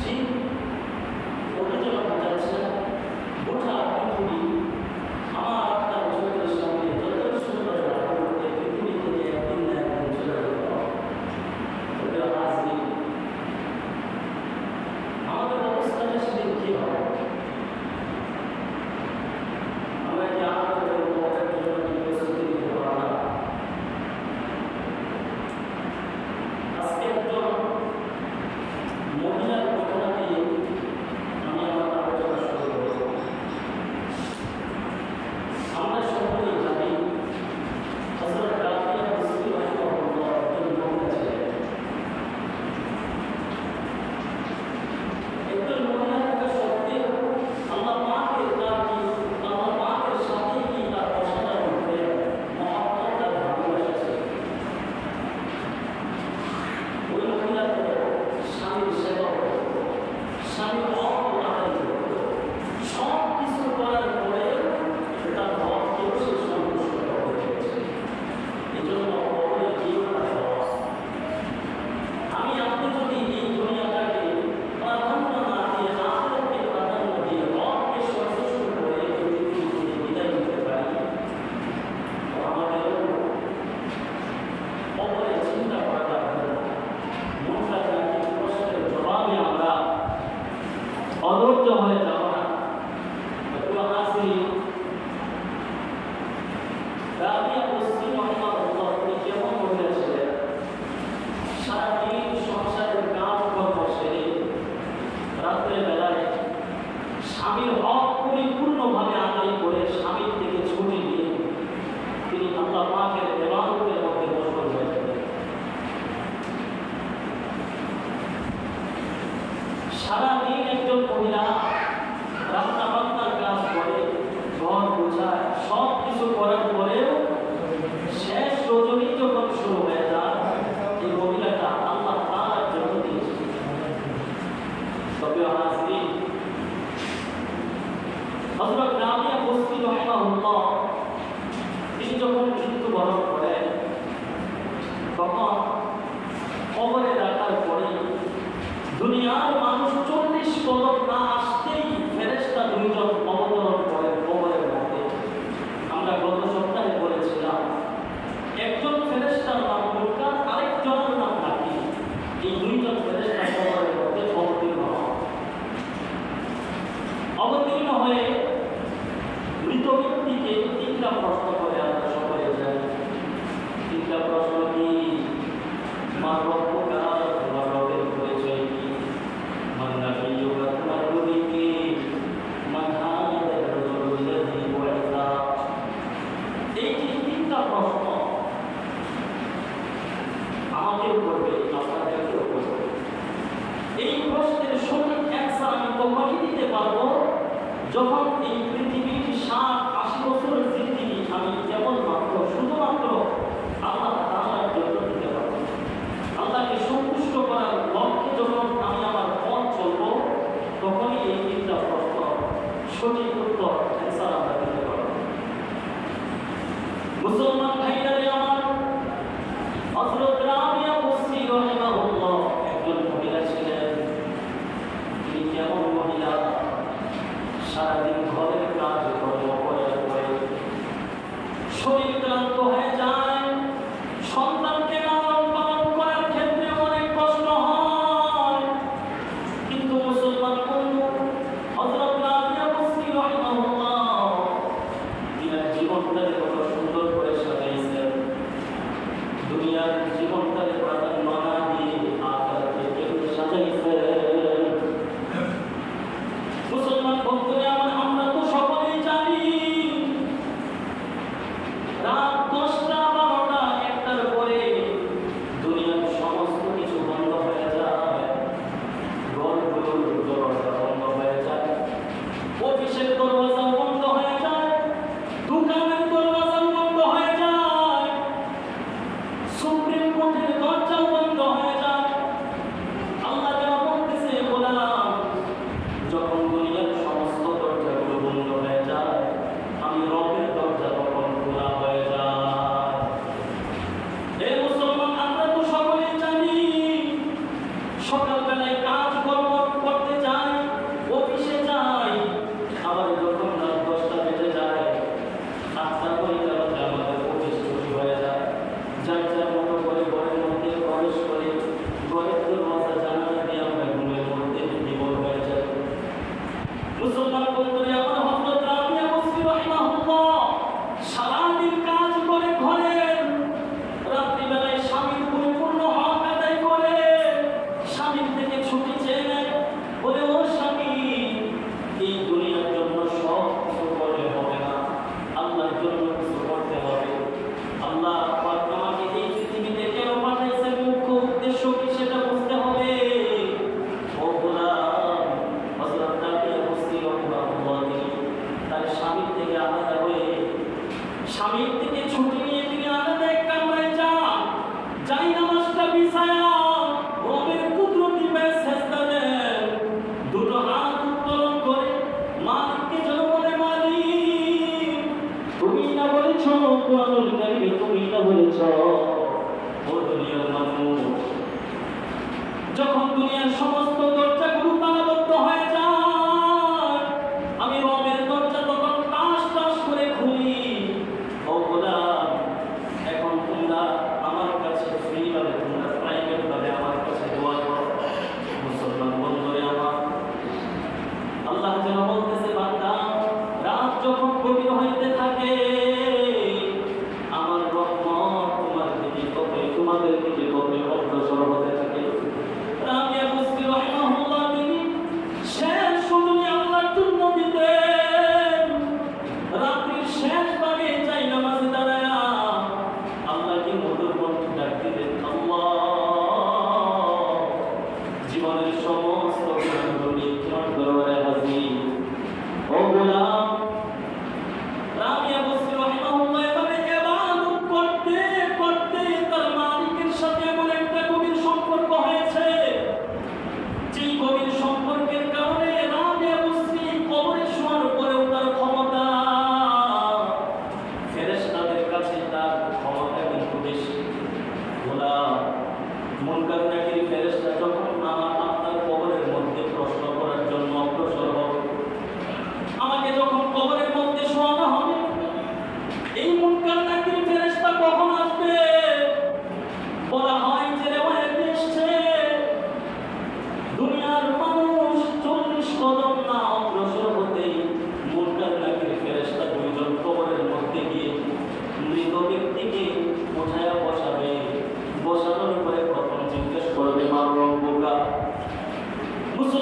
ঠিক অভিযোগ বোঝাচ্ছে গোটা পৃথিবী আমার আপনার চোখের সামনে যত সুন্দর করতে পৃথিবী থেকে একদিন না একদিন চলে যেত। আমাদের অবস্থাটা সেদিন কি হবে? আমরা কি আমাদের জন্য কি প্রস্তুতি নিতে পারবো না? আজকে একজন মহিলার ঘটনা দিয়ে আমি আমার আলোচনা শুরু করব। আমরা সকলেই জানি হযরত রাবিয়া বসরি রাহিমাহুল্লাহ একজন মহিলা ছিলেন। একজন মহিলা থাকা সত্ত্বেও আল্লাহ পাকের সাথে কি তার অসাধারণ প্রেম মহব্বত আর ভালোবাসা ছিল। ওই মহিলা স্বামীর সেবা করত, স্বামীর হক আদায় করত, সব কিছু করার পরে তার হককেও সে সন্তুষ্ট করতে পেরেছে। এই জন্য কবরে গিয়েও তার হক। আমি আপনি যদি এই দুনিয়াটাকে প্রাধান্য না দিয়ে আখিরাতকে প্রাধান্য দিয়ে হককে সন্তুষ্ট করে পৃথিবী থেকে বিদায় নিতে পারি, তো আমাদের কবরে চিন্তা করা লাগবে না। মনটা নাকি প্রশ্নের জবাবে আমরা অধৈর্য হয়ে যাব না। একটু আসি রাবিয়া বসরি রাহিমাহুল্লাহ তিনি কেমন মহিলা ছিলেন? সারাদিন সংসারের কাজ কর্ম সেরে রাত্রে বেলায় স্বামীর হক পরিপূর্ণভাবে আদায় করে স্বামীর থেকে ছুটি নিয়ে তিনি আল্লাহ পাকের ইবাদতের মধ্যে মশগুল হয়ে যেতেন। সারাদিন একজন মহিলা রান্না বান্নার কাজ করে, ঘর গোছায়, সব কিছু করার পরেও শেষ রজনী যখন শুরু হয়ে যায়, এই মহিলাটা আল্লাহ তাআলার জন্য দিয়েছে। তবে হাজরিন, হযরত রাবিয়া বসরি রাহিমাহুল্লাহ তিনি যখন মৃত্যুবরণ করেন, তখন কবরে রাখার পরে দুনিয়ার মানুষ 40 কদম না আসতেই ফেরেশতা দুইজন অবতরণ করেন কবরের মধ্যে। আমরা গত সপ্তাহে বলেছিলাম একজন ফেরেশতার নাম মুনকার, আরেকজনের নাম নাকির। এই দুইজন ফেরেশতা কবরের মধ্যে অবতীর্ণ হয়ে মৃত ব্যক্তিকে 3টা প্রশ্ন করে। আমরা সবাই জানি 3টা প্রশ্ন কি? তোমার রব্বুকা, তোমার রবের পরিচয় কি? মান নাবিয়্যুকা, তোমার নবী কি? মান হাযার রাজুলুল্লাযী বু'ইসা। এই যে 3টা প্রশ্ন আমাকেও করবে, আপনাদেরকেও করবে। এই প্রশ্নের সঠিক অ্যানসার আমি তখনই দিতে পারবো যখন এই পৃথিবীর 60-80 বছরের জিন্দেগি আমি কেবলমাত্র শুধুমাত্র আল্লাহ তাআলার জন্য দিতে পারবো। আল্লাহকে সন্তুষ্ট করার লক্ষ্যে যখন আমি আমার পথ চলবো, তখনই এই 3টা প্রশ্ন সঠিক উত্তর অ্যানসার আমরা দিতে পারবো। মুসলমান ভাইরা আমার, হযরত রাবিয়া বসরি রাহিমাহুল্লাহ একজন মহিলা ছিলেন। তিনি কেমন মহিলা? সারাদিন ঘরের কাজ কর্ম করার পরে শরীর ক্লান্ত হয়ে যায়, সন্তানকে লালন পালন করার ক্ষেত্রে অনেক কষ্ট হয়। কিন্তু মুসলমান বন্ধু, হযরত রাবিয়া বসরি রাহিমাহুল্লাহ তিনি জীবনটাকে কত সুন্দর করে সাজিয়ে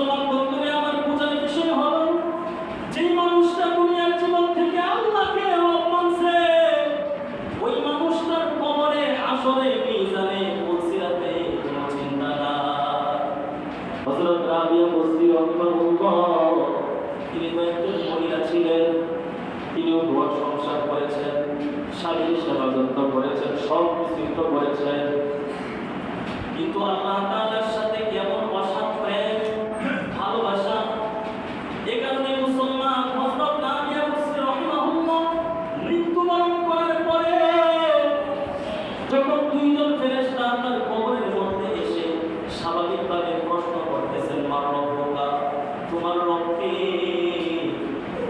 মুসলমান বন্ধুরা আমার বোঝার বিষয় হলো যেই মানুষটা দুনিয়ার জীবন থেকে আল্লাহকে মানছে ওই মানুষটার কবরে আসরে মিজানে পুলসিরাতে কোনো চিন্তা নাই। হযরত রাবিয়া বসরি রাহিমাহুল্লাহ তিনি একজন মহিলা ছিলেন, তিনিও ঘর সংসার করেছেন, স্বামীর সেবা যত্ন করেছেন, সব কিছু করেছেন, কিন্তু আল্লাহ তাআলার সাথে কেমন অসাধ প্রেম ভালোবাসা। এই কারণে মুসলমান হযরত রাবিয়া বসরি রাহিমাহুল্লাহ মৃত্যুবরণ করার পরে যখন দুইজন ফেরেশতা তার কবরের মধ্যে এসে স্বাভাবিকভাবে প্রশ্ন করতেছেন, মা রব্বুকা, তোমার রবকে,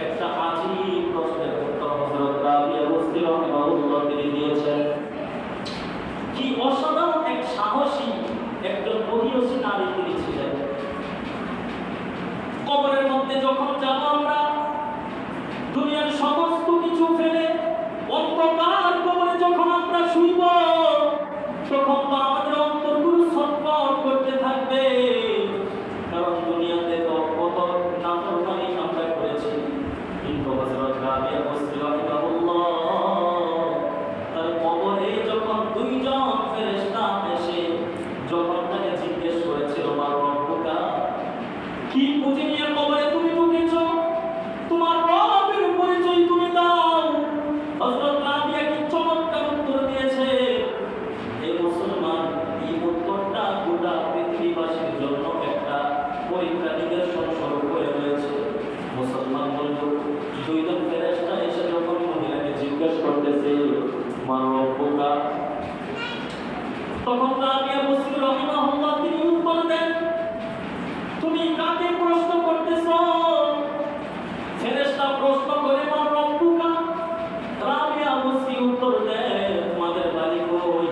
একটা আজীব প্রশ্নের উত্তর হযরত রাবিয়া বসরি রাহিমাহুল্লাহ তিনি দিয়েছেন। কি অসাধারণ এক সাহসী একজন মহিয়সী নারী তিনি ছিলেন। কবরের মধ্যে যখন যাব আমরা দুনিয়ার সমস্ত কিছু ফেলে অন্ধকার কবরে যখন আমরা শুইব তখন তো আমাদের অন্তরগুলো ছটফট করতে থাকবে, কারণ দুনিয়াতে তো কত নাফরমানি আমরা করেছি। কিন্তু হযরত রাবিয়া বসরি রাহিমাহুল্লাহ তার কবরে যখন দুইজন ফেরেশতা এসে যখন তাকে জিজ্ঞেস করেছিল, মা রব্বুকা, কি পুঁজি নিয়ে কবরে তুমি ঢুকেছ, তোমার রবের পরিচয় তুমি দাও। হযরত রাবিয়া কি চমৎকার উত্তর দিয়েছে। এই মুসলমান এই উত্তরটা গোটা পৃথিবীবাসীর জন্য একটা পরীক্ষা নিদর্শন স্বরূপ হয়ে রয়েছে। মুসলমান বন্ধু, দুইজন ফেরেশতা এসে যখন মহিলাকে জিজ্ঞেস করতেছে, মা রব্বুকা, তখন রাবিয়া বসরি রাহিমাহুল্লাহ তিনি উত্তর দেন, তুমি কাকে প্রশ্ন করতেছ? ফেরেশতা প্রশ্ন করে, মা রব্বুকা। রাবিয়া বসরি উত্তর দেন, তোমাদের বাড়ি কই?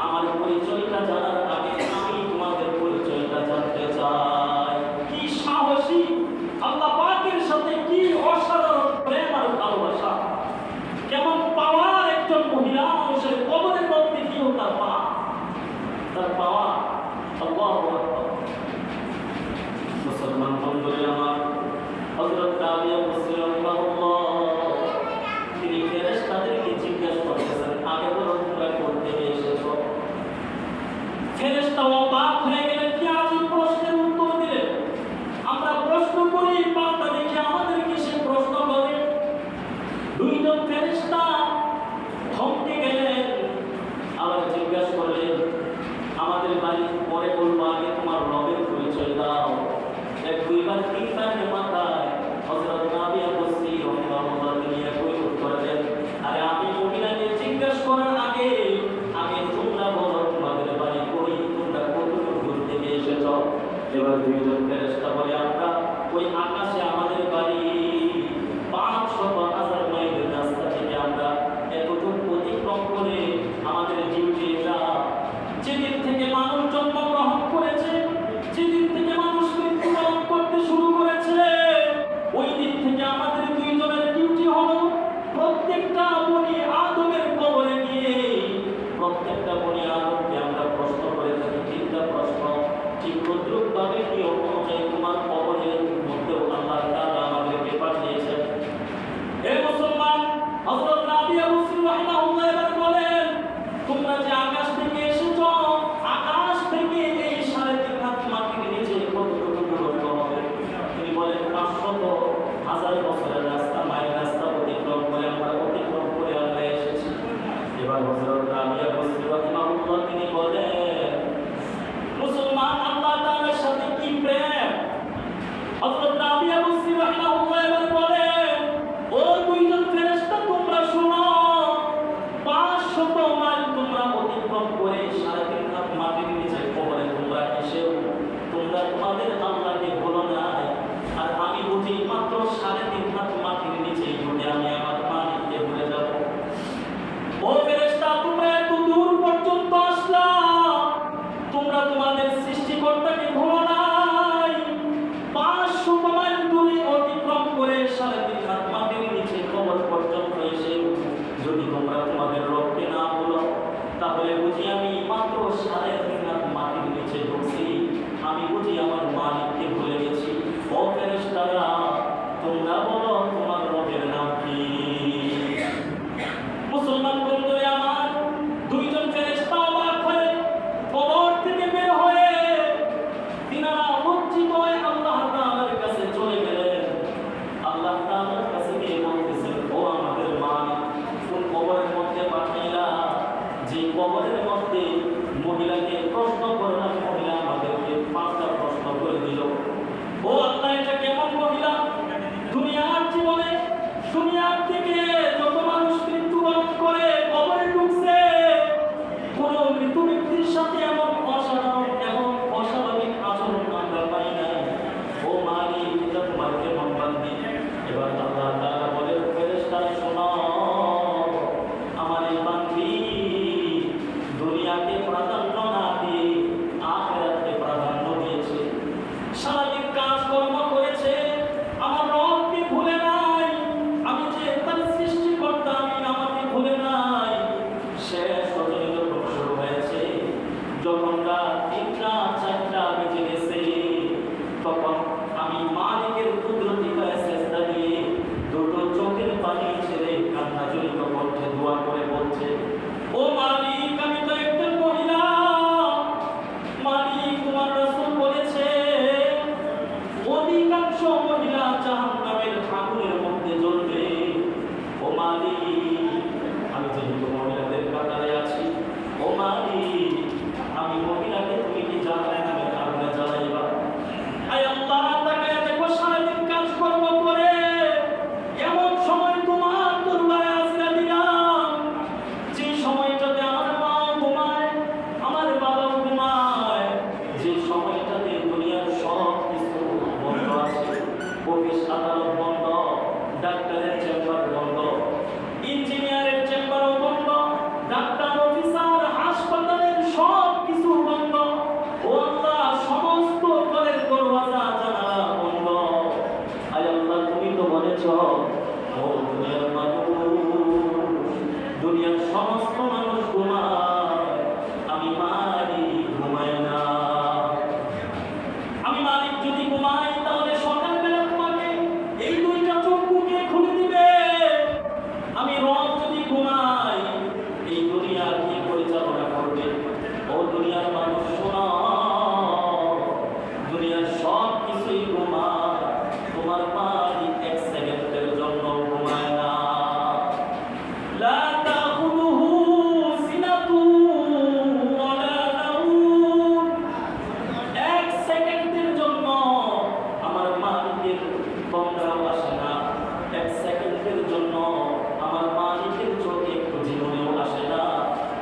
আমার পরিচয়টা জানার আগে আমি তোমাদের পরিচয়টা জানতে চাই। কি সাহসী, আল্লাহ পাকের সাথে কি অসাধারণ প্রেম আর ভালোবাসা, কেমন পাওয়ার একজন মহিলা মানুষের কবরের মধ্যে কেউ তার পাওয়া। আল্লাহু আকবার। মুসলমান বন্ধুরা আমার, হযরত রাবিয়া বসরি রাহিমাহুল্লাহ আমি মালিকের কুদরতি পায়ে সেজদা দিয়ে দুটো চোখের পানি ছেড়ে কান্না জড়িত কণ্ঠে দোয়া করে বলছে, ও মালিক, আমি তো একজন মহিলা। মালিক, তোমার রাসূল বলেছে অধিকাংশ মহিলা জাহান্নামের আগুনের মধ্যে জ্বলবে। ও মালিক, আমি যেহেতু মহিলাদের কাতারে আছি, ও মালিক, আমি মহিলাকে তুমি কি জাহান্নামের আগুনে জ্বালাইবা? আয় আল্লাহ, তাকায়া দেখো সারাদিন কাজকর্ম করে এমন সময় তোমার দরবারে আজরা দিলাম, যে সময়টাতে আমার মা ঘুমায়, আমার বাবা ঘুমায়, যে সময়টাতে দুনিয়ার সব কিছু বন্ধ আছে, অফিস আদালত বন্ধ, ডাক্তারের চেম্বার বন্ধ, ইঞ্জিনিয়ারের চেম্বারও বন্ধ, ডাক্তার অফিসার হাসপাতালের সব কিছু বন্ধ। ও আল্লাহ, সমস্ত ঘরের দরওয়াজা জানালা বন্ধ। আয় আল্লাহ, তুমি তো বলেছ ও দুনিয়ার মানুষ, দুনিয়ার সমস্ত মানুষ ঘুমায়, আমি মালিক ঘুমাই না। আমি মালিক যদি ঘুমাই, তাহলে সকালবেলা তোমাকে এই দুইটা চক্ষুকে খুলে দিবে। আমি রব যদি ঘুমাই, এই দুনিয়া কি পরিচালনা করবে? ও দুনিয়ার মানুষ শোনো, দুনিয়ার সব কিছুই ঘুমায়, তোমার মালিক এক সেকেন্ডের জন্য ঘুমায় না। লা তাখুযুহু সিনাতুন ওয়ালা নাওম। এক সেকেন্ডের জন্য আমার মালিকের তন্দ্রাও আসে না, এক সেকেন্ডের জন্য আমার মালিকের চোখে একটু জীবনেও আসে না।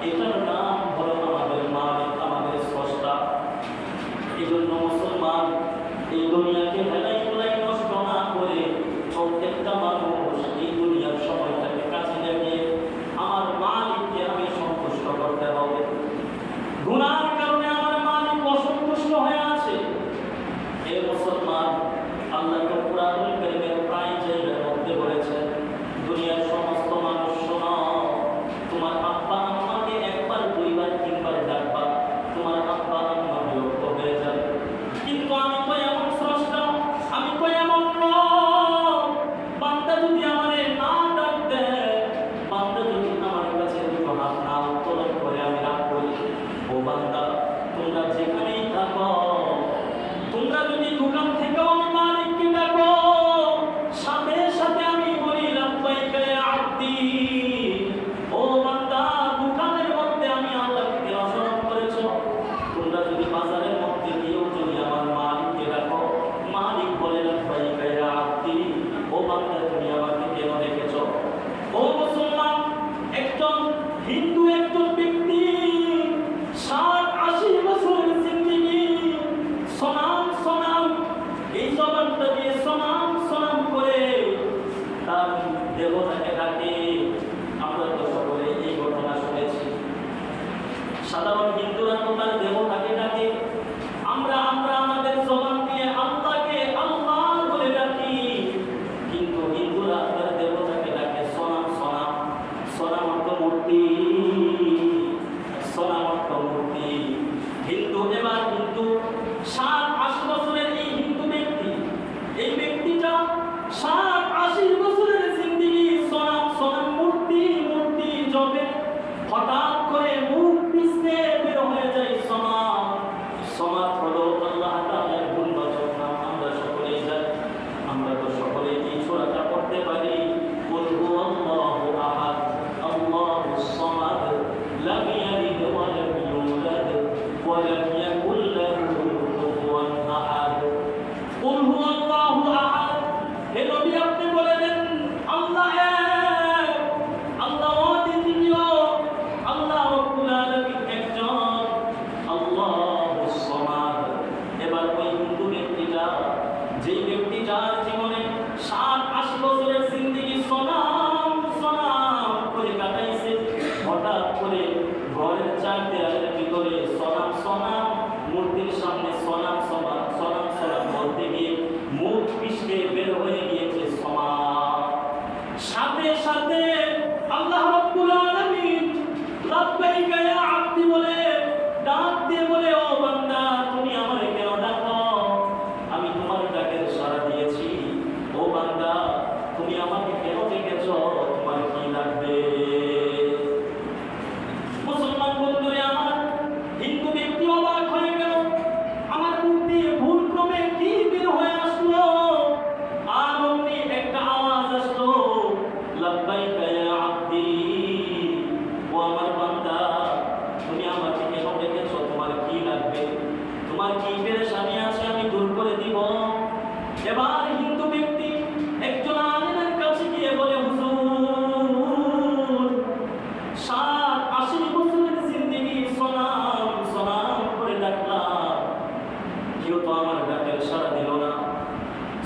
এটার নাম হলো আমাদের মালিক, আমাদের স্রষ্টা। এই জন্য মুসলমান এই দুনিয়াকে হেলাই গুলাই নষ্ট না করে প্রত্যেকটা মানুষ এই দুনিয়ার সময়টাকে কাজে লাগিয়ে আমার মালিককে আমি সন্তুষ্ট করতে হবে। গুনার কারণে আমার মালিক অসন্তুষ্ট হয়ে আছে। এ মুসলমান, আল্লাহ তো কুরআনুল কারীমের প্রায় জায়গার মধ্যে বলেছেন, দুনিয়ার সমস্ত মানুষ শোনো, তোমার আব্বা আম্মাকে একবার, দুইবার, তিনবার ডাকবা, তোমার আব্বা আম্মা বিরক্ত হয়ে যাবে। কিন্তু আমি তো এমন স্রষ্টা, আমি তো এমন রব, বান্দা যদি আমারে না ডাক দেয়, বান্দা যদি আমার কাছে দুটো হাত না উত্তোলন করে আমি রাগ করি, ও বান্দা, তোমরা যেখানেই থাকো, তোমরা যদি দোকান থেকেও আমি মালিককে ডাকো, সাথে সাথে আমি বলি লাব্বাইকা ইয়া আব্দি। ও বান্দা, দোকানের মধ্যে আমি আল্লাহকে অস্মরণ করেছো, তোমরা যদি বাজারের মধ্যে গিয়েও যদি আমার মালিককে ডাকো, মালিক বলে লাব্বাইকা ইয়া আব্দি। ও বান্দা, তুমি আমাকে কেন ডেকেছো? ও মুসলমান, একজন হিন্দু একজন ব্যক্তি 60-80 বছরের জিন্দেগি সনাম সনাম, এই জবানটা দিয়ে সনাম সনাম করে তার দেবতাকে ডাকে। আমরা তো সকলে এই ঘটনা শুনেছি। সাধারণ হিন্দুরা তো তার দেবতাকে ডাকে, আমরা আমাদের জবান দিয়ে আল্লাহকে আল্লাহ বলে ডাকি, কিন্তু হিন্দুরা তার দেবতাকে ডাকে সনাম সনাম। সনাম অর্থ মূর্তি, সনাম অর্থ মূর্তি। হিন্দু এবার কিন্তু 60-80 বছরের এই হিন্দু ব্যক্তি, এই ব্যক্তিটা 60-80 বছরের জিন্দেগি সনাম সনাম, মূর্তি মূর্তি জপে। হঠাৎ করে মুখ পিছনে বের হয়ে যায় সমাজ। সমাজ হলো আল্লাহ তাআলার গুণবাচক নাম, আমরা সকলেই জানি। আমরা তো সকলেই এই সূরাটা পড়তে পারি, কুল হুয়াল্লাহু আহাদ আল্লাহুস সামাদ লাম ইয়ালিদ ওয়া লাম ইউলাদ ওয়া লাম ইয়াকুল লাহু কুফুয়ান আহাদ। কুল হুয়াল্লাহু আহাদ, হে নবী আপনি বলে দেন আল্লাহ এক, আল্লাহ অদ্বিতীয়, আল্লাহ রব্বুল আলামিন একজন, আল্লাহুস সামাদ। এবার ওই হিন্দু ব্যক্তিটা, যেই ব্যক্তিটার জীবনে 60-80 বছরের জিন্দেগি সনাম সনাম করে কাটাইছে, হঠাৎ করে ঘরের চার দেয়ালের ভিতরে সনাম সনাম, মূর্তির সামনে সনাম সনাম সনাম সনাম বলতে গিয়ে মুখ পিছলে বের হয়ে গিয়েছে সমাজ। সাথে সাথে আল্লাহ রাব্বুল আলামিন লাব্বাইকা ইয়া আব্দি বলে ডাক দিয়ে বলে, ও বান্দা, তুমি আমারে কেন ডাকো? আমি তোমার ডাকের সাড়া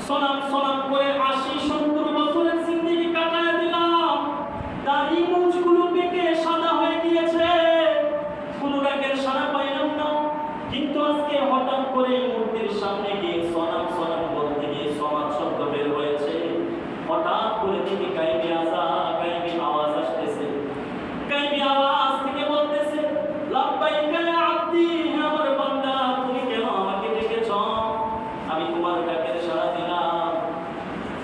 সনাম সনাম করে 80-70 বছরের জিন্দেগি কাটায় দিলাম, দাড়ি মুছগুলো পেকে সাদা হয়ে গিয়েছে, কোনো ডাকের সাড়া পাইলাম না। কিন্তু আজকে হঠাৎ করে মূর্তির সামনে গিয়ে সনাম সনাম বলতে গিয়ে সমাজ শব্দ বের হয়েছে। হঠাৎ করে দেখি গাইবি আওয়াজ আসতেছে। গাইবি আওয়াজ থেকে বলতেছে, লাব্বাইকা ইয়া আব্দি, আমার বান্দা তুমি কেন আমাকে ডেকেছ? আমি তোমার ডাকের সাড়া দিলাম।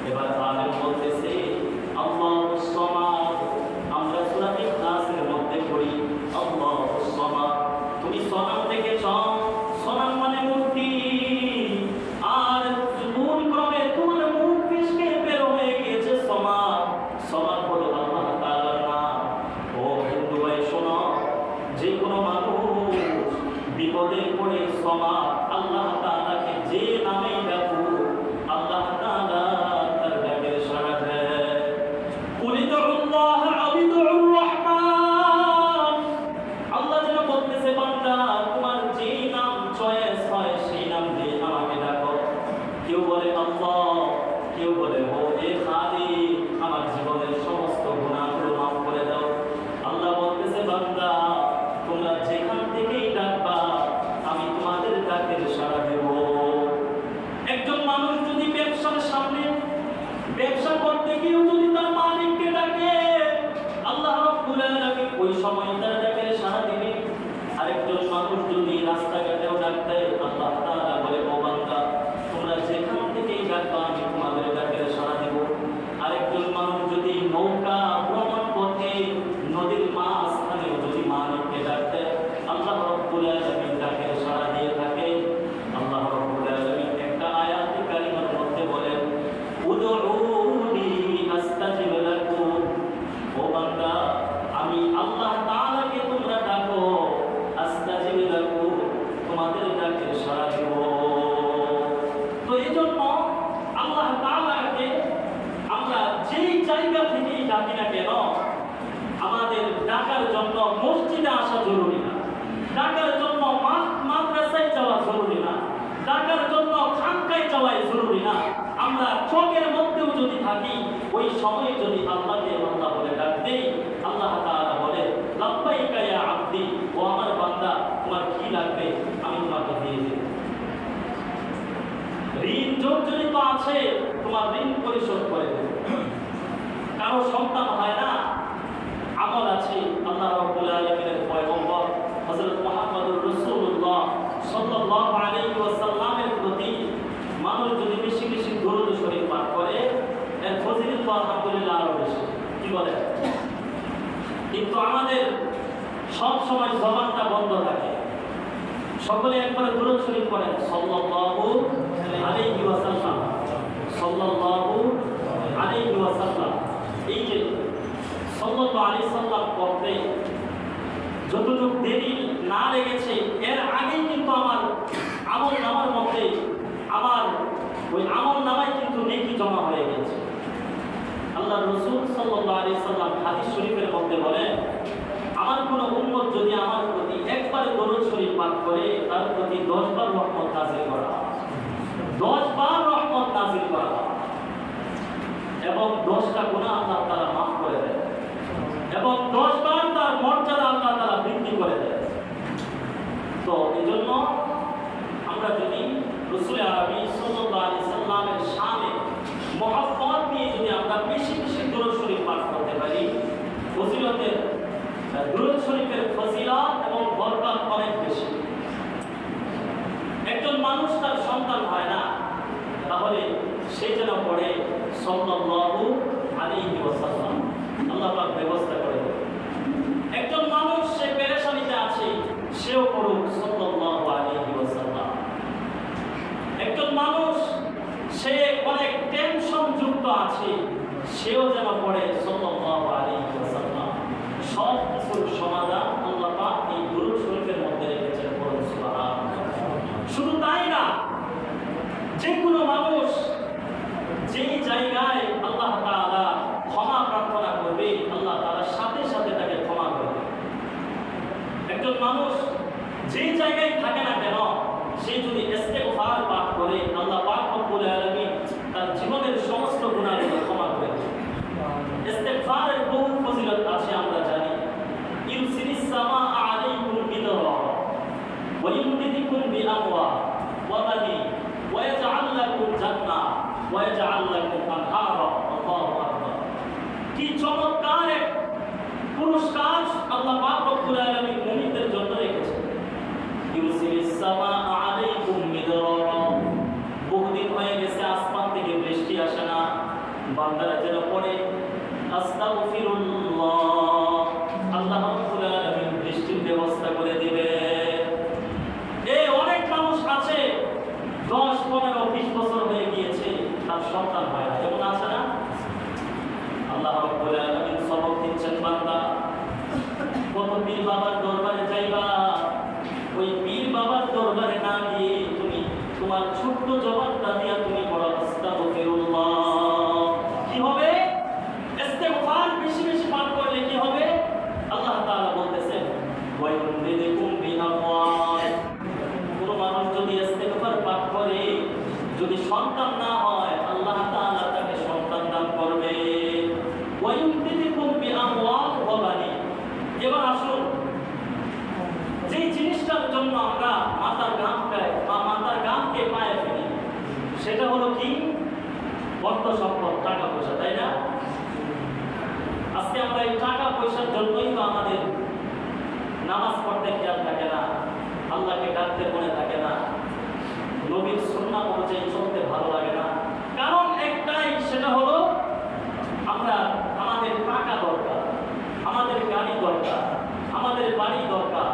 এবার আলেম বলতেছে, আল্লাহুস সামাদ। আমরা সূরা ইখলাসের মধ্যে পড়ি, আল্লাহুস সামাদ। তুমি সনাম ডেকেছ, সনাম মানে মূর্তি, আর ভুল ক্রমে তোমার মুখ ফিসকে বের হয়ে গিয়েছে সমাদ। সমাদ হলো আল্লাহ তাআলার নাম। ও হিন্দু ভাই শোনো, যে কোনো মানুষ বিপদে পড়ে সমাদ আল্লাহ তাআলাকে যে নামেই ডাকুক, আল্লাহ তাআলা তার ডাকের সাড়া দেয়। কুলিদুল্লাহ আবিদুর রহমান। আল্লাহ যেন বলতেছে, বান্দা তোমার যে নাম চয়েস হয় সেই নাম দিয়ে আমাকে ডাকো। কেউ বলে আল্লাহ, কেউ বলে ও এ খালিক, আমার জীবনের সমস্ত গুনাহগুলো মাফ করে দাও। আল্লাহ বলতেছে, বান্দা তোমরা যেখান থেকেই ডাকবা আমি তোমাদের ডাকের সাড়া দেব। একজন মানুষ যদি ব্যবসার সামনে ব্যবসা করতে গিয়েও যদি তার মালিককে ডাকে, আল্লাহ রাব্বুল আলামিন ওই সময় তার ডাকের সাড়া দিবে। আরেকজন মানুষ যদি রাস্তাঘাটেও ডাক দেয়, আল্লাহ তাআলা বলে, ও বান্দা তোমরা যেখান থেকেই ডাকবা আমি তোমাদের ডাকের সাড়া দেব। আরেকজন মানুষ যদি নৌকা ভ্রমণ পথে নদীর মাঝখানেও যদি মালিককে ডাক দেয়, আল্লাহ রাব্বুল আলামিন ডাকের সাড়া দিয়ে থাকে। আল্লাহ রাব্বুল আলামিন একটা আয়াতে কারিমার মধ্যে বলেন, উদউনি আস্তাজিব লাকুম। ও বান্দা আমি আল্লাহ তাআলাকে তোমরা ডাকো, আস্তাজিব লাকুম, তোমাদের ডাকের সাড়া দেব। তো এইজন্য আল্লাহ তাআলাকে আমরা যেই জায়গা থেকেই ডাকি না কেন, আমাদের ডাকার জন্য মসজিদে আসা জরুরি না, ডাকার জন্য মাদ্রাসায় যাওয়া জরুরি না, ডাকার জন্য খানকায় যাওয়াই জরুরি না। আমরা চোখের মধ্যেও যদি থাকি, ওই সময়ে যদি আল্লাহকে বান্দা বলে ডাক দেই, আল্লাহ তাআলা বলে, লাব্বাইকা ইয়া আব্দি, ও আমার বান্দা তোমার কি লাগবে আমি তোমাকে দিয়ে দেব। ঋণ জর্জরিত আছে, তোমার ঋণ পরিশোধ করে দেব। কারো সন্তান হয় না, আমল আছে, আল্লাহ রাব্বুল আলামিনের পয়গম্বর হযরত মুহাম্মদুর রাসূলুল্লাহ সাল্লাল্লাহু আলাইহি ওয়াসাল্লামের প্রতি মানুষ যদি বেশি বেশি দরুদ শরীফ পাঠ করে, এর ফজিলত আলহামদুলিল্লাহ আরো বেশি। কি বলে? কিন্তু আমাদের সব সময় জবানটা বন্ধ থাকে। সকলে একবার দরুদ শরীফ পড়েন, সাল্লাল্লাহু আলাইহি ওয়াসাল্লাম, সাল্লাল্লাহু আলাইহি ওয়াসাল্লাম। এই যে সাল্লাল্লাহু আলাইহি সাল্লাম পড়তে যতটুকু দেরি না লেগেছে, এর আগেই কিন্তু আমার আমল নামার মধ্যে আমার ওই আমল নামায় কিন্তু নেকি জমা হয়ে গেছে। আল্লাহ রাসূল সাল্লাল্লাহু আলাইহি সাল্লাম হাদিস শরীফের মধ্যে বলেন, আমার কোনো উম্মত যদি আমার প্রতি একবার দরুদ শরীফ পাঠ করে, তার প্রতি 10 বার রহমত নাযিল করা হয়, 10 বার রহমত নাযিল করা হয়, এবং 10টা গুনাহ আল্লাহ তাআলা মাফ করে দেন, এবং 10 বার তার মর্যাদা আল্লাহ তাআলা বৃদ্ধি করে দেন। তো এজন্য আমরা যদি রাসূল আরবি সাল্লাল্লাহু আলাইহি সাল্লামের শানে মহব্বত নিয়ে যদি আমরা বেশি বেশি দরুদ শরীফ পাঠ করতে পারি, ফজিলতের দরুদ শরীফের ফজিলত এবং বরকত অনেক বেশি। একজন মানুষ তার সন্তান হয় না, তাহলে সে যেন পড়ে সাল্লাল্লাহু আলাইহি ওয়াসাল্লাম, আল্লাহ পাক ব্যবস্থা করে দেন। একজন মানুষ সে পেরেশানিতে আছে, সেও পড়ুক সাল্লাল্লাহু আলাইহি ওয়াসাল্লাম। একজন মানুষ সে অনেক টেনশন যুক্ত আছে, সেও যেন পড়ে সাল্লাল্লাহু আলাইহি ওয়াসাল্লাম। সব কিছুর সমাধান আল্লাহ পাক এই দরুদ শরীফের মধ্যে রেখেছেন, পড়ুন সুবহানাল্লাহ। শুধু তাই না, যে কোনো মানুষ যেই জায়গায় আল্লাহ তাআলা ক্ষমা প্রার্থনা করবে, আল্লাহ তাআলা সাথে সাথে তাকে ক্ষমা করবে। একজন মানুষ যে জায়গায় থাকে না কেন, সে যদি ইস্তেগফার পাঠ করে, আল্লাহ পাক রব্বুল আলামিন তার তার জীবনের সমস্ত গুনাহগুলো ক্ষমা করে দেন। ইস্তিগফারের বহু ফজিলত আছে আমরা জানি। ইউরসিলিস সামা আলাইকুম মিদরারা ওয়া ইউমদিদকুম বিআমওয়াল ওয়া বানিন ওয়া ইয়াজআল লাকুম জান্নাত ওয়া ইয়াজআল লাকুম আনহারা। আল্লাহু আকবার। কি চমৎকার এক পুরস্কার আল্লাহ পাক রব্বুল আলামিন মুমিনদের জন্য রেখেছেন। ইউরসিলিস সামা আলাইকুম মিদরারা, বহুদিন হয়ে গেছে আসমান থেকে বৃষ্টি আসে না, বান্দারা যেন পড়ে আস্তাগফিরুল্লাহ, আল্লাহ রাব্বুল আলামিন বৃষ্টির ব্যবস্থা করে দিবে। এই অনেক মানুষ আছে 10, 15, 20 বছর হয়ে গিয়েছে তার সন্তান হয় না, এমন আছে না? আল্লাহ রাব্বুল আলামিন সবক দিচ্ছেন, বান্দা কত পীর বাবার দরবারে যাইবা, ওই পীর বাবার দরবারে না গিয়ে তুমি তোমার ছোট্ট জবানটা দিয়া তুমি বড় আস্তাগফিরুল্লাহ। কি হবে? ইস্তিগফার বেশি বেশি পাঠ করলে কি হবে? আল্লাহ তাআলা বলতেছেন ওয়া ইউমদিদকুম বিআমওয়াল। কোন মানুষ যদি ইস্তিগফার পাঠ করে, যদি সন্তান না হয়, আল্লাহ তাআলা তাকে সন্তান দান করবে। ওয়া ইউমদিদকুম বিআমওয়াল ওয়া বানিন। এবার আসুন, যেই জিনিসটার জন্য আমরা মাতার গামকে পায়ে ফেলি, সেটা হলো কি? অর্থ সম্পদ, টাকা পয়সা, তাই না? আজকে আমরা এই টাকা পয়সার জন্যই তো আমাদের নামাজ পড়তে খেয়াল থাকে না, আল্লাহকে ডাকতে মনে থাকে না, নবীর সুন্নাহ অনুযায়ী চলতে ভালো লাগে না। কারণ একটাই, সেটা হলো আমরা আমাদের টাকা দরকার, আমাদের গাড়ি দরকার, আমাদের বাড়ি দরকার,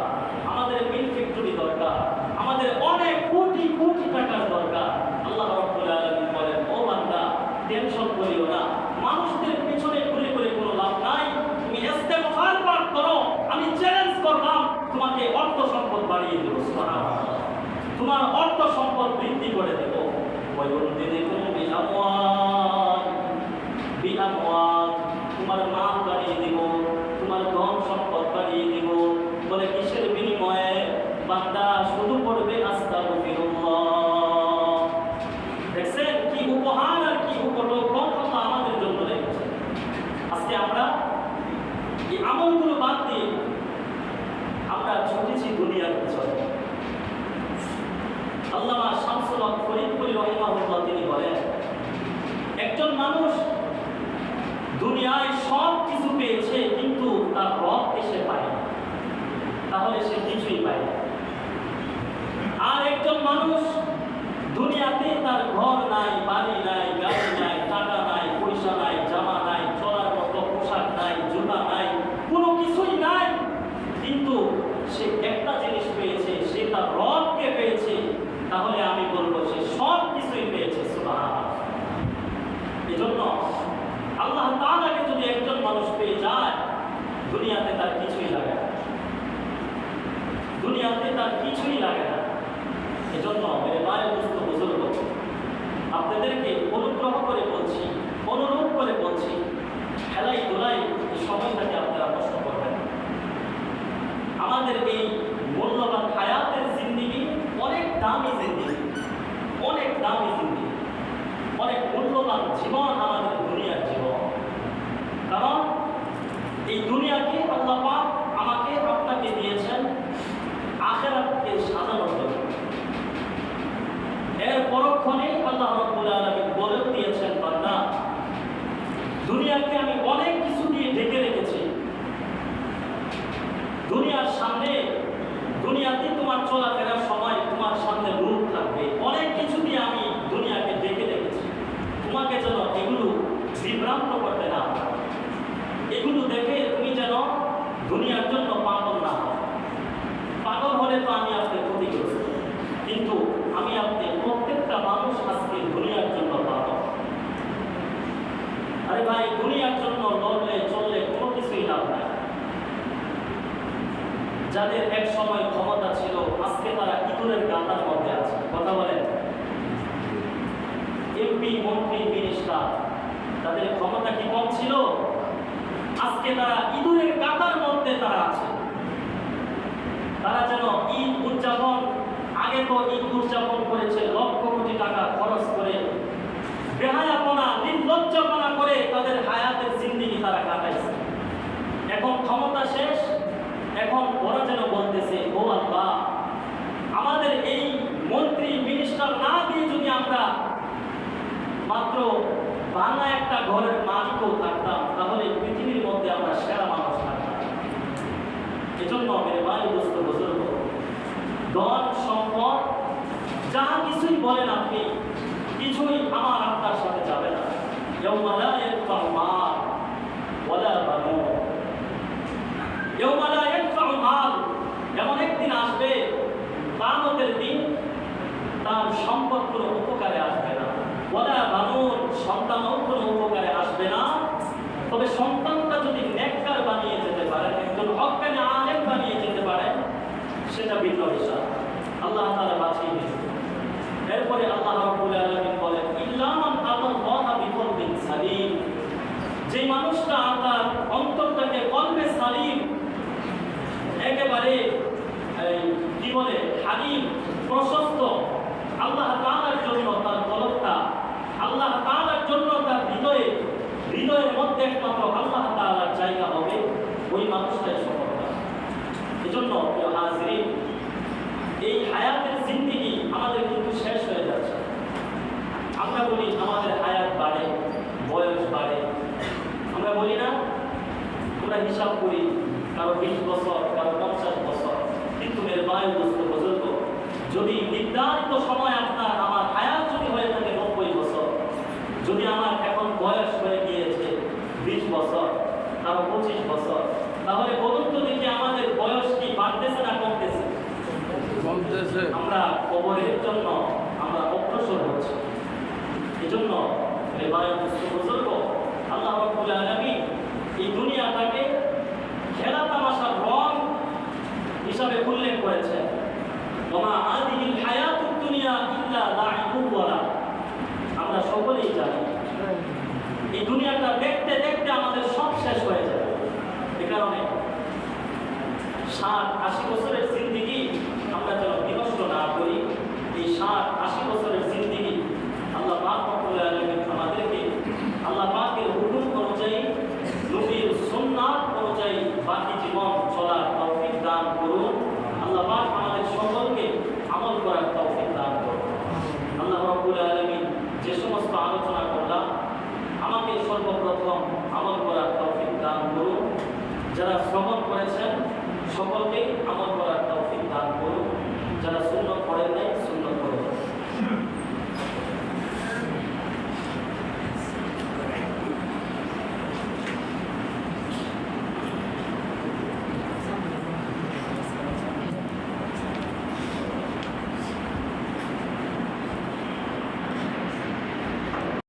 আমাদের মিল ফ্যাক্টরি দরকার, আমাদের অনেক কোটি কোটি টাকার দরকার। আল্লাহ রাব্বুল আলামিন বলেন, ও বান্দা টেনশন করিও না, মানুষদের পিছনে ঘুরে ঘুরে কোনো লাভ নাই, তুমি ইস্তিগফার পাঠ করো, আমি চ্যালেঞ্জ করলাম তোমাকে অর্থ সম্পদ বাড়িয়ে দেব, সুবহানাল্লাহ, তোমার অর্থ সম্পদ বৃদ্ধি করে দেব। ওয়া ইউমদিদকুম বিআমওয়াল, তোমার মাল বাড়িয়ে দিব, তোমার ধন সম্পদ বাড়িয়ে দিব। বলে কিসের বিনিময়ে? বান্দা শুধু পড়বে আস্তাগফিরুল্লাহ। দেখছেন কি উপহার আর কি উপঢৌকন আল্লাহ আমাদের জন্য রেখেছে। আজকে আমরা এই আমলগুলো বাদ দিয়ে আমরা ছুটেছি দুনিয়ার পিছনে। আল্লামা শামসুল হক ফরিদপুরি রাহিমাহুল্লাহ তিনি বলেন, একজন মানুষ দুনিয়ায় সব কিছু পেয়েছে কিন্তু তার রবকে সে পায় না, তাহলে সে কিছুই পায় না। আর একজন মানুষ দুনিয়াতে তার ঘর নাই, বাড়ি নাই, গাড়ি নাই, টাকা নাই, পয়সা নাই, জামা নাই, চলার মতো পোশাক নাই, জুতা নাই, কোনো কিছুই নাই, কিন্তু সে একটা জিনিস পেয়েছে, সে তার রবকে পেয়েছে, তাহলে আমি বলবো সে সব কিছুই পেয়েছে। সুবহানাল্লাহ। এজন্য আল্লাহ তাআলাকে যদি একজন মানুষ পেয়ে যায়, দুনিয়াতে তার কিছুই লাগে না, দুনিয়াতে তার কিছুই লাগে না। এজন্য মেরে ভাইয়ের দুস্থ বুজুর্গ, আপনাদেরকে অনুগ্রহ করে বলছি, অনুরোধ করে বলছি, খেলাই ধুলাই এই সময়টাকে আপনারা নষ্ট করবেন। আমাদের এই মূল্যবান হায়াতের জিন্দেগি অনেক দামি জিন্দেগি, অনেক দামি জিন্দেগি, অনেক মূল্যবান জীবন আমাদের দুনিয়ার জীবন। কারণ এই দুনিয়াকে আল্লাহ পাক আমাকে আপনাকে দিয়েছেন আখিরাতকে সাজানোর জন্য। এর পরক্ষণেই আল্লাহ রাব্বুল আলামিন বলে দিয়েছেন, বান্দা দুনিয়াকে আমি অনেক কিছু দিয়ে ঢেকে রেখেছি, দুনিয়ার সামনে, দুনিয়াতে তোমার চলাফেরার সময় তোমার সামনে রূপ থাকবে, অনেক কিছু দিয়ে আমি দুনিয়াকে ঢেকে রেখেছি, তোমাকে যেন এগুলো বিভ্রান্ত করতে না পারে, এগুলো দেখে তুমি যেন দুনিয়ার জন্য পাগল না হও। পাগল হলে তো আমি আপনি ক্ষতিগ্রস্ত, কিন্তু আমি আপনি প্রত্যেকটা মানুষ আজকে দুনিয়ার জন্য পাগল। আরে ভাই, দুনিয়ার জন্য লড়লে চললে কোনো কিছুই লাভ নাই। যাদের এক সময় ক্ষমতা ছিল, আজকে তারা ইঁদুরের গাঁথার মধ্যে আছে। কথা বলেন, এমপি, মন্ত্রী, মিনিস্টার, তাদের ক্ষমতা কি কম ছিল? আজকে তারা ইঁদুরের গাঁথার মধ্যে তারা আছে। তারা যেন ঈদ উদযাপন, আগে তো ঈদ উদযাপন করেছে লক্ষ কোটি টাকা খরচ করে, বেহায়া এখন ক্ষমতা শেষ, এখন ওরা যেন বলতেছে, ও আল্লাহ, আমাদের এই মন্ত্রী মিনিস্টার না দিয়ে যদি আমরা মাত্র বাংলা একটা ঘরের মালিকও থাকতাম, তাহলে পৃথিবীর মধ্যে আমরা সেরা মানুষ থাকতাম। এজন্য মেরে ভাই দোস্ত বুজুর্গ, ধন সম্পদ যাহা কিছুই বলেন আপনি, কিছুই আমার আপনার সাথে যাবে না। ইয়াউমা লা ইয়ানফাউ মাল ওয়ালা বানুন, ইয়াউমা লা ইয়ানফাউ মাল, এমন একদিন আসবে, কিয়ামতের দিন, তার সম্পদ কোনো উপকারে আসবে না, ওয়ালা বানুন, সন্তানও কোনো উপকারে আসবে না। তবে সন্তানটা যদি নেককার বানিয়ে যেতে পারে, একজন হক্কানি আলেম বানিয়ে যেতে পারে, সেটা ভিন্ন বিষয়। আল্লাহ তাআলা বাঁচিয়ে দিয়েছেন। এরপরে আল্লাহ রাব্বুল আলামিন বলেন, ইল্লা মান আতাল্লাহা বিকলবিন সালিম, যে মানুষটা তার অন্তরটাকে কলবে সালিম, একেবারে কি বলে হালিম, প্রশস্ত, আল্লাহ তাআলার জন্য তার কলবটা, আল্লাহ তাআলার জন্য তার হৃদয়ের মধ্যে একমাত্র আল্লাহ তাআলার জায়গা হবে, ওই মানুষটাই সফলতা। এজন্য প্রিয় হাজিরিন, এই হায়াতের জিন্দেগি আমাদের কিন্তু শেষ হয়ে যাচ্ছে। আমরা বলি আমাদের হায়াত বাড়ে, বয়স বাড়ে, আমরা বলি না? আমরা হিসাব করি, কারো 20 বছর, কারো 50 বছর। কিন্তু মেরে ভাই দোস্ত বুজুর্গ, যদি নির্ধারিত সময় আপনার আমার হায়াত যদি হয়ে থাকে 90 বছর, যদি আমার এখন বয়স হয়ে গিয়েছে 20 বছর, কারো 25 বছর, তাহলে বলুন তো দেখি আমাদের বয়স কি বাড়তেছে না কমতেছে? আমরা কবরের জন্য আমরা অগ্রসর হচ্ছি। এজন্য বুজুর্গ, আল্লাহ রাব্বুল আলামিন এই দুনিয়াটাকে খেলা তামাশার রং হিসাবে উল্লেখ করেছেন। ওমা হাযিহিল হায়াতুদ দুনিয়া ইল্লা লাইবুন ওয়া লাহব। আমরা